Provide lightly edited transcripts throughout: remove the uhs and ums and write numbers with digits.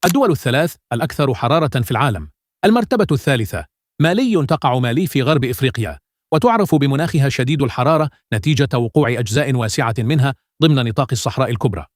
الدول الثلاث الأكثر حرارة في العالم. المرتبة الثالثة مالي، تقع مالي في غرب إفريقيا، وتعرف بمناخها شديد الحرارة نتيجة وقوع أجزاء واسعة منها ضمن نطاق الصحراء الكبرى.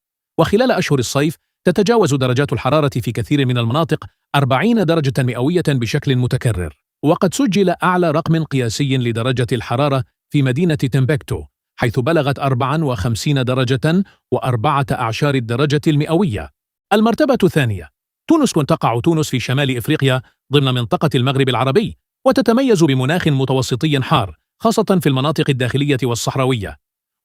وخلال أشهر الصيف تتجاوز درجات الحرارة في كثير من المناطق 40 درجة مئوية بشكل متكرر. وقد سجل أعلى رقم قياسي لدرجة الحرارة في مدينة تمبكتو، حيث بلغت 54 درجة و14 الدرجة المئوية. المرتبة الثانية تونس، تقع تونس في شمال إفريقيا ضمن منطقة المغرب العربي، وتتميز بمناخ متوسطي حار خاصة في المناطق الداخلية والصحراوية.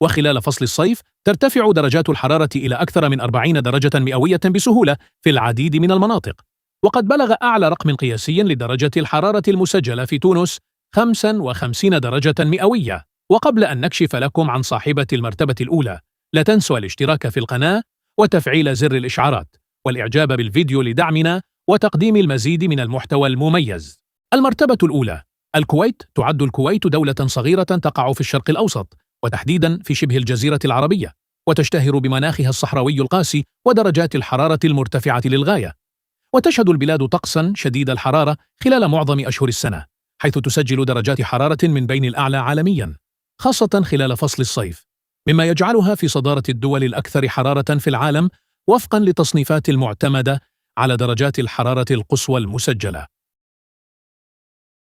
وخلال فصل الصيف ترتفع درجات الحرارة إلى أكثر من 40 درجة مئوية بسهولة في العديد من المناطق. وقد بلغ أعلى رقم قياسي لدرجة الحرارة المسجلة في تونس 55 درجة مئوية. وقبل أن نكشف لكم عن صاحبة المرتبة الأولى، لا تنسوا الاشتراك في القناة وتفعيل زر الإشعارات والإعجاب بالفيديو لدعمنا وتقديم المزيد من المحتوى المميز. المرتبة الأولى الكويت. تعد الكويت دولة صغيرة تقع في الشرق الأوسط، وتحديداً في شبه الجزيرة العربية، وتشتهر بمناخها الصحراوي القاسي ودرجات الحرارة المرتفعة للغاية. وتشهد البلاد طقساً شديد الحرارة خلال معظم أشهر السنة، حيث تسجل درجات حرارة من بين الأعلى عالمياً، خاصة خلال فصل الصيف، مما يجعلها في صدارة الدول الأكثر حرارة في العالم وفقاً لتصنيفات المعتمدة على درجات الحرارة القصوى المسجلة.